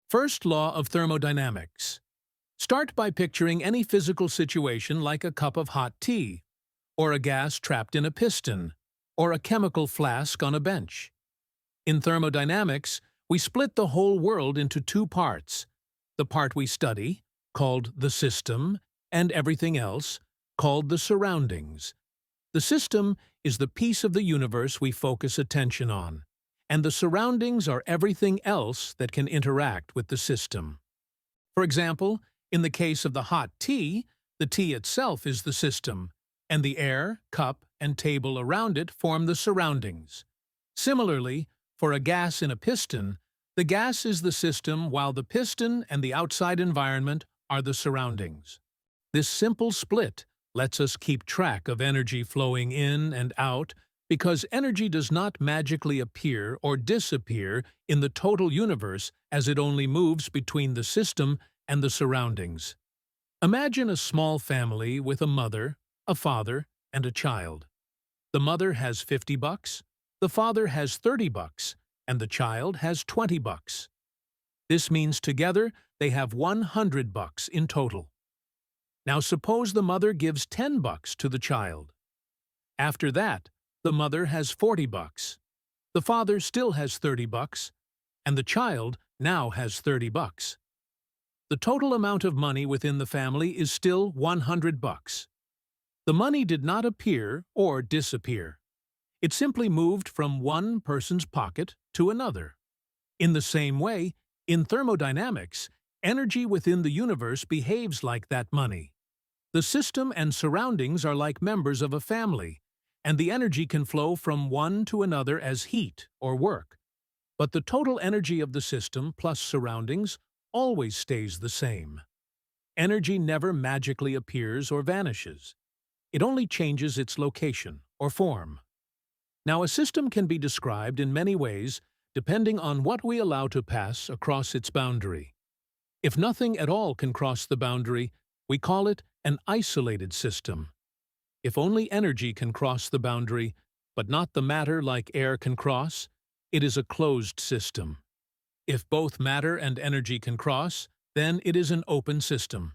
First law of thermodynamics. Start by picturing any physical situation like a cup of hot tea, or a gas trapped in a piston, or a chemical flask on a bench. In thermodynamics, we split the whole world into two parts: the part we study, called the system, and everything else, called the surroundings. The system is the piece of the universe we focus attention on, and the surroundings are everything else that can interact with the system. For example, in the case of the hot tea, the tea itself is the system, and the air, cup, and table around it form the surroundings. Similarly, for a gas in a piston, the gas is the system while the piston and the outside environment are the surroundings. This simple split lets us keep track of energy flowing in and out because energy does not magically appear or disappear in the total universe as it only moves between the system and the surroundings. Imagine a small family with a mother, a father, and a child. The mother has $50, the father has $30, and the child has $20. This means together they have $100 in total. Now suppose the mother gives $10 to the child. After that, the mother has $40. The father still has $30, and the child now has $30. The total amount of money within the family is still $100. The money did not appear or disappear. It simply moved from one person's pocket to another. In the same way, in thermodynamics, energy within the universe behaves like that money. The system and surroundings are like members of a family, and the energy can flow from one to another as heat or work. But the total energy of the system plus surroundings always stays the same. Energy never magically appears or vanishes. It only changes its location or form. Now, a system can be described in many ways depending on what we allow to pass across its boundary. If nothing at all can cross the boundary, we call it an isolated system. If only energy can cross the boundary, but not the matter like air can cross, it is a closed system. If both matter and energy can cross, then it is an open system.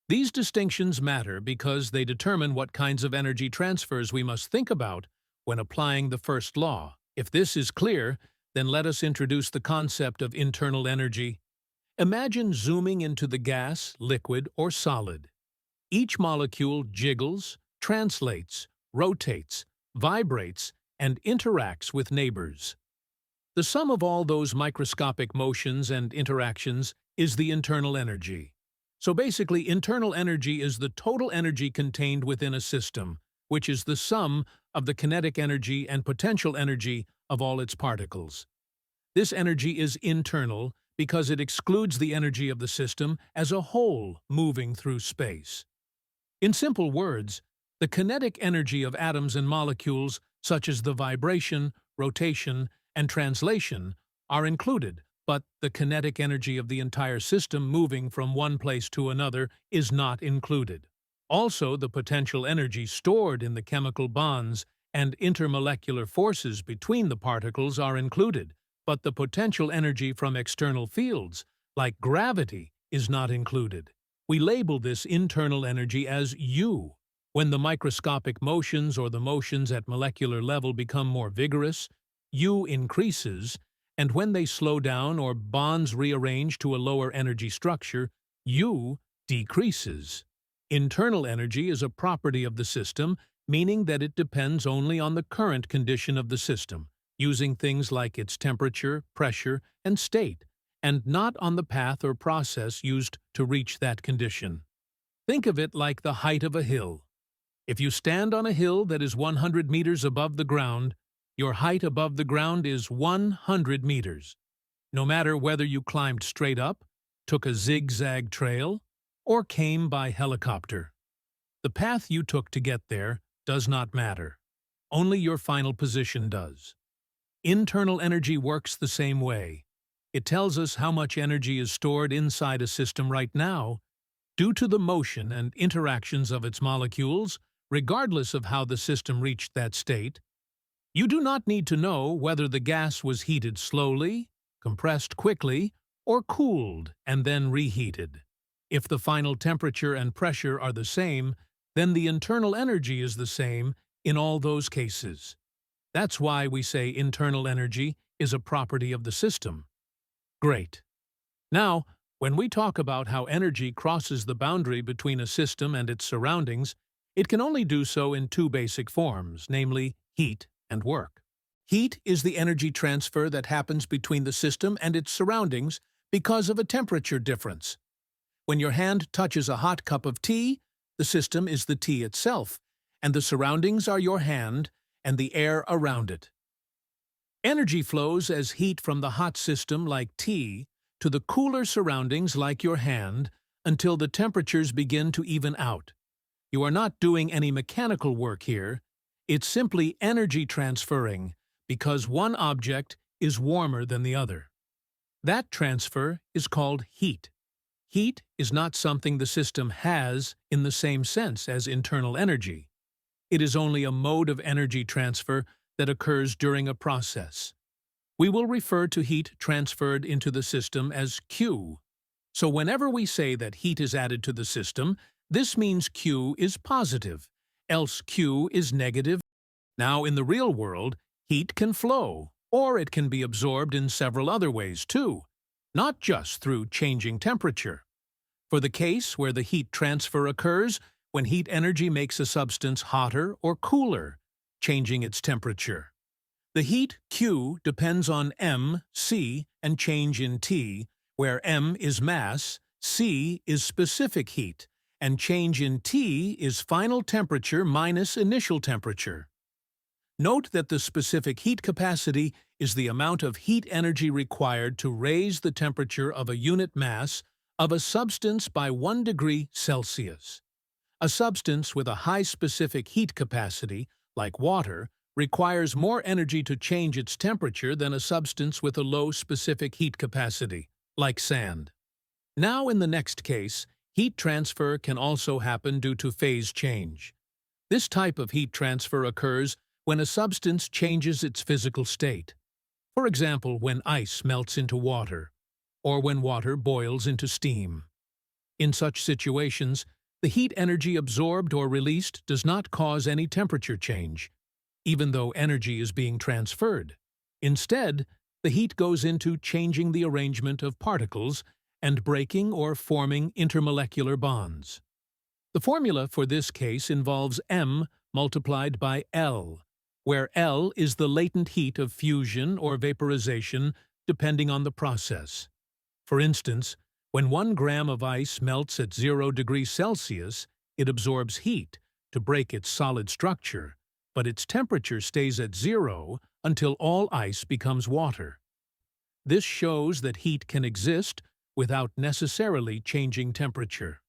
These distinctions matter because they determine what kinds of energy transfers we must think about when applying the first law. If this is clear, then let us introduce the concept of internal energy. Imagine zooming into the gas, liquid, or solid. Each molecule jiggles, translates, rotates, vibrates, and interacts with neighbors. The sum of all those microscopic motions and interactions is the internal energy. So basically, internal energy is the total energy contained within a system, which is the sum of the kinetic energy and potential energy of all its particles. This energy is internal because it excludes the energy of the system as a whole moving through space. In simple words, the kinetic energy of atoms and molecules, such as the vibration, rotation, and translation, are included, but the kinetic energy of the entire system moving from one place to another is not included. Also, the potential energy stored in the chemical bonds and intermolecular forces between the particles are included, but the potential energy from external fields, like gravity, is not included. We label this internal energy as U. When the microscopic motions or the motions at molecular level become more vigorous, U increases, and when they slow down or bonds rearrange to a lower energy structure, U decreases. Internal energy is a property of the system, meaning that it depends only on the current condition of the system, using things like its temperature, pressure, and state, and not on the path or process used to reach that condition. Think of it like the height of a hill. If you stand on a hill that is 100 meters above the ground, your height above the ground is 100 meters. No matter whether you climbed straight up, took a zigzag trail, or came by helicopter. The path you took to get there does not matter. Only your final position does. Internal energy works the same way. It tells us how much energy is stored inside a system right now, due to the motion and interactions of its molecules, regardless of how the system reached that state. You do not need to know whether the gas was heated slowly, compressed quickly, or cooled and then reheated. If the final temperature and pressure are the same, then the internal energy is the same in all those cases. That's why we say internal energy is a property of the system. Great. Now, when we talk about how energy crosses the boundary between a system and its surroundings, it can only do so in two basic forms, namely heat and work. Heat is the energy transfer that happens between the system and its surroundings because of a temperature difference. When your hand touches a hot cup of tea, the system is the tea itself, and the surroundings are your hand and the air around it. Energy flows as heat from the hot system, like tea, to the cooler surroundings, like your hand, until the temperatures begin to even out. You are not doing any mechanical work here. It's simply energy transferring, because one object is warmer than the other. That transfer is called heat. Heat is not something the system has in the same sense as internal energy. It is only a mode of energy transfer that occurs during a process. We will refer to heat transferred into the system as Q. So whenever we say that heat is added to the system, this means Q is positive, else Q is negative. Now, in the real world, heat can flow, or it can be absorbed in several other ways too, not just through changing temperature. For the case where the heat transfer occurs, when heat energy makes a substance hotter or cooler, changing its temperature. The heat Q depends on m, c, and change in T, where m is mass, c is specific heat, and change in T is final temperature minus initial temperature. Note that the specific heat capacity is the amount of heat energy required to raise the temperature of a unit mass of a substance by 1 degree Celsius. A substance with a high specific heat capacity, like water, requires more energy to change its temperature than a substance with a low specific heat capacity, like sand. Now, in the next case, heat transfer can also happen due to phase change. This type of heat transfer occurs when a substance changes its physical state. For example, when ice melts into water, or when water boils into steam. In such situations, the heat energy absorbed or released does not cause any temperature change, even though energy is being transferred. Instead, the heat goes into changing the arrangement of particles and breaking or forming intermolecular bonds. The formula for this case involves m multiplied by L, where L is the latent heat of fusion or vaporization depending on the process. For instance, when 1 gram of ice melts at 0 degrees Celsius, it absorbs heat to break its solid structure, but its temperature stays at 0 until all ice becomes water. This shows that heat can exist without necessarily changing temperature.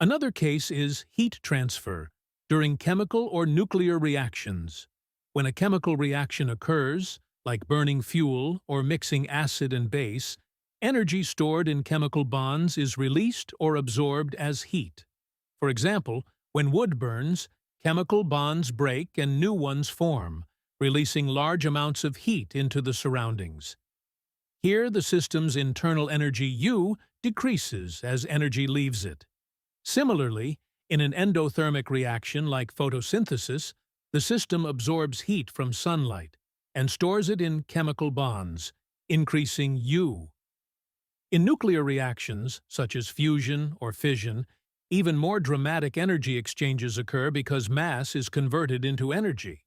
Another case is heat transfer during chemical or nuclear reactions. When a chemical reaction occurs, like burning fuel or mixing acid and base, energy stored in chemical bonds is released or absorbed as heat. For example, when wood burns, chemical bonds break and new ones form, releasing large amounts of heat into the surroundings. Here, the system's internal energy U decreases as energy leaves it. Similarly, in an endothermic reaction like photosynthesis, the system absorbs heat from sunlight and stores it in chemical bonds, increasing U. In nuclear reactions, such as fusion or fission, even more dramatic energy exchanges occur because mass is converted into energy.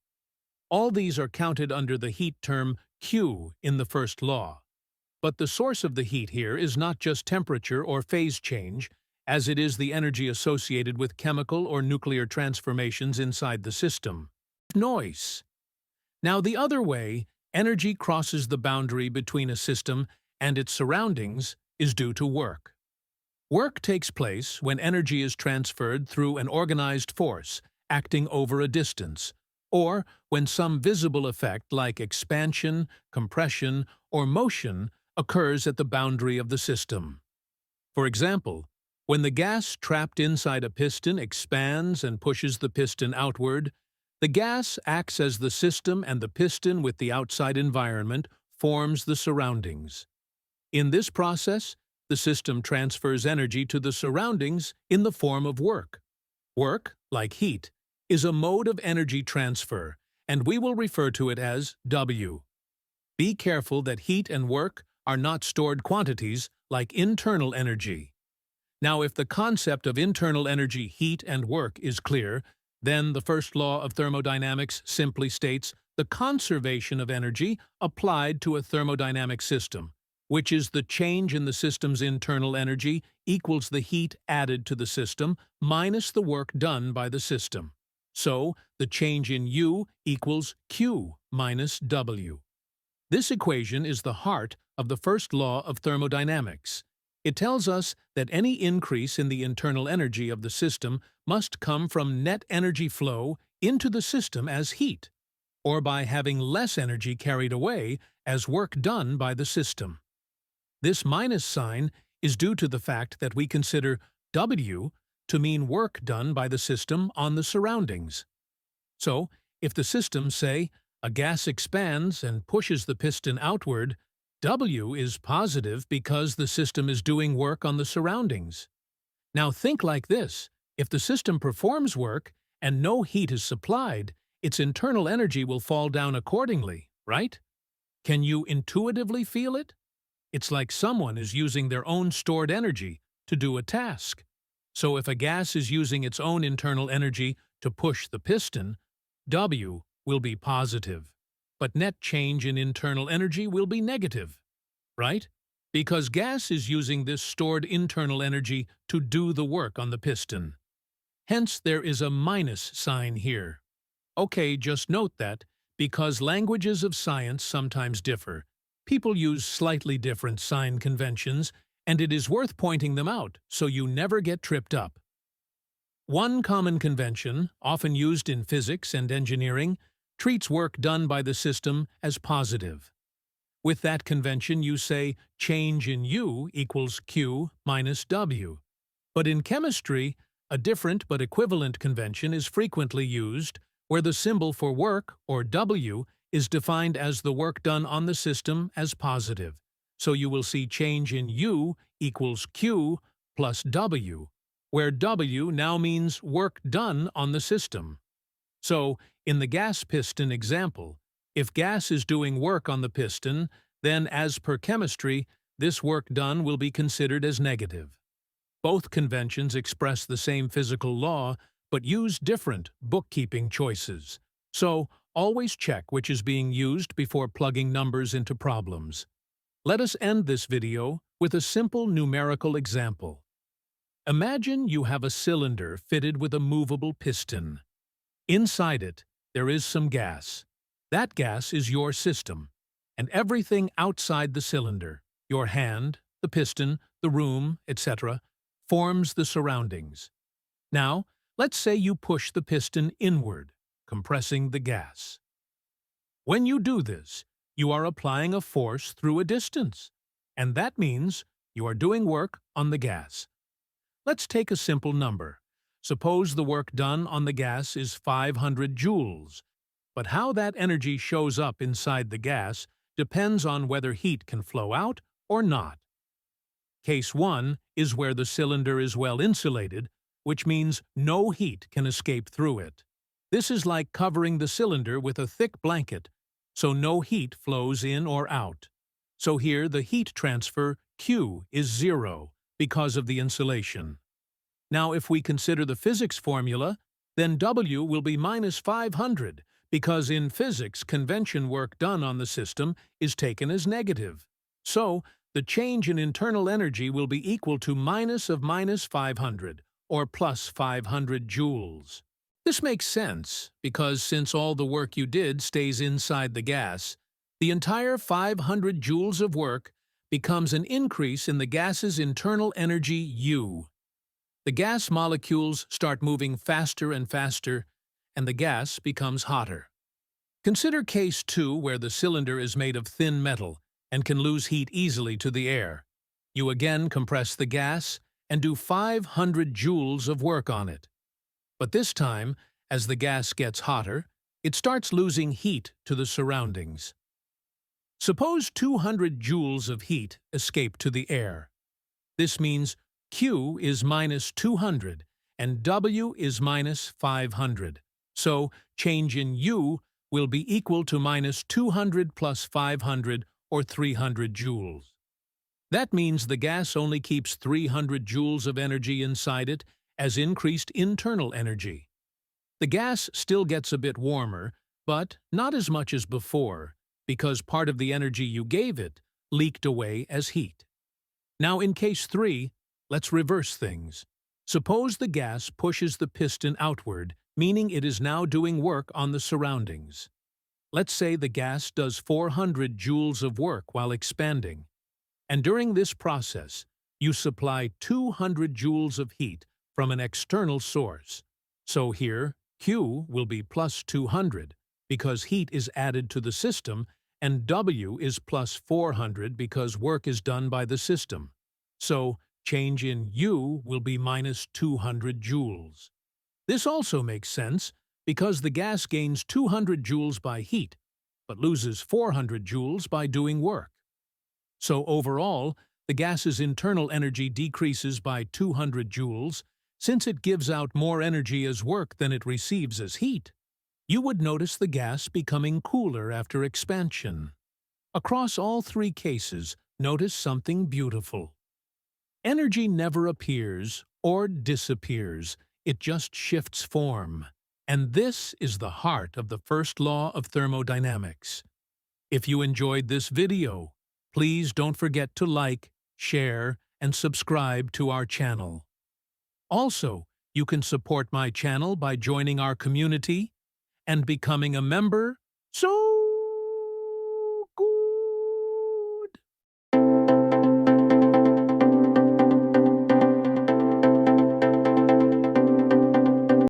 All these are counted under the heat term Q in the first law. But the source of the heat here is not just temperature or phase change, as it is the energy associated with chemical or nuclear transformations inside the system. Noise. Now, the other way energy crosses the boundary between a system and its surroundings is due to work. Work takes place when energy is transferred through an organized force acting over a distance, or when some visible effect like expansion, compression, or motion occurs at the boundary of the system. For example, when the gas trapped inside a piston expands and pushes the piston outward, the gas acts as the system, and the piston with the outside environment forms the surroundings. In this process, the system transfers energy to the surroundings in the form of work. Work, like heat, is a mode of energy transfer, and we will refer to it as W. Be careful that heat and work are not stored quantities like internal energy. Now, if the concept of internal energy, heat, and work is clear, then the first law of thermodynamics simply states the conservation of energy applied to a thermodynamic system, which is the change in the system's internal energy equals the heat added to the system minus the work done by the system. So, the change in U equals Q minus W. This equation is the heart of the first law of thermodynamics. It tells us that any increase in the internal energy of the system must come from net energy flow into the system as heat, or by having less energy carried away as work done by the system. This minus sign is due to the fact that we consider W to mean work done by the system on the surroundings. So, if the system, say, a gas expands and pushes the piston outward, W is positive because the system is doing work on the surroundings. Now think like this: if the system performs work and no heat is supplied, its internal energy will fall down accordingly, right? Can you intuitively feel it? It's like someone is using their own stored energy to do a task. So if a gas is using its own internal energy to push the piston, W will be positive, but net change in internal energy will be negative, right? Because gas is using this stored internal energy to do the work on the piston. Hence, there is a minus sign here. Okay, just note that, because languages of science sometimes differ, people use slightly different sign conventions, and it is worth pointing them out so you never get tripped up. One common convention, often used in physics and engineering, treats work done by the system as positive. With that convention, you say change in U equals Q minus W. But in chemistry, a different but equivalent convention is frequently used, where the symbol for work, or W, is defined as the work done on the system as positive. So you will see change in U equals Q plus W, where W now means work done on the system. So, in the gas piston example, if gas is doing work on the piston, then as per chemistry, this work done will be considered as negative. Both conventions express the same physical law, but use different bookkeeping choices. So, always check which is being used before plugging numbers into problems. Let us end this video with a simple numerical example. Imagine you have a cylinder fitted with a movable piston. Inside it, there is some gas. That gas is your system, and everything outside the cylinder, your hand, the piston, the room, etc., forms the surroundings. Now, let's say you push the piston inward, compressing the gas. When you do this, you are applying a force through a distance, and that means you are doing work on the gas. Let's take a simple number. Suppose the work done on the gas is 500 joules, but how that energy shows up inside the gas depends on whether heat can flow out or not. Case 1 is where the cylinder is well insulated, which means no heat can escape through it. This is like covering the cylinder with a thick blanket, so no heat flows in or out. So here the heat transfer, Q, is 0 because of the insulation. Now if we consider the physics formula, then W will be minus 500, because in physics convention work done on the system is taken as negative. So, the change in internal energy will be equal to minus 500, or plus 500 joules. This makes sense, because since all the work you did stays inside the gas, the entire 500 joules of work becomes an increase in the gas's internal energy U. The gas molecules start moving faster and faster, and the gas becomes hotter. Consider case 2 where the cylinder is made of thin metal and can lose heat easily to the air. You again compress the gas and do 500 joules of work on it. But this time, as the gas gets hotter, it starts losing heat to the surroundings. Suppose 200 joules of heat escape to the air. This means Q is minus 200 and W is minus 500. So, change in U will be equal to minus 200 plus 500 or 300 joules. That means the gas only keeps 300 joules of energy inside it as increased internal energy. The gas still gets a bit warmer, but not as much as before, because part of the energy you gave it leaked away as heat. Now in case 3, let's reverse things. Suppose the gas pushes the piston outward, meaning it is now doing work on the surroundings. Let's say the gas does 400 joules of work while expanding. And during this process, you supply 200 joules of heat from an external source. So here, Q will be plus 200 because heat is added to the system, and W is plus 400 because work is done by the system. So, change in U will be minus 200 joules. This also makes sense because the gas gains 200 joules by heat, but loses 400 joules by doing work. So overall, the gas's internal energy decreases by 200 joules, since it gives out more energy as work than it receives as heat. You would notice the gas becoming cooler after expansion. Across all 3 cases, notice something beautiful. Energy never appears or disappears, it just shifts form. And this is the heart of the first law of thermodynamics. If you enjoyed this video, please don't forget to like, share, and subscribe to our channel. Also, you can support my channel by joining our community and becoming a member. So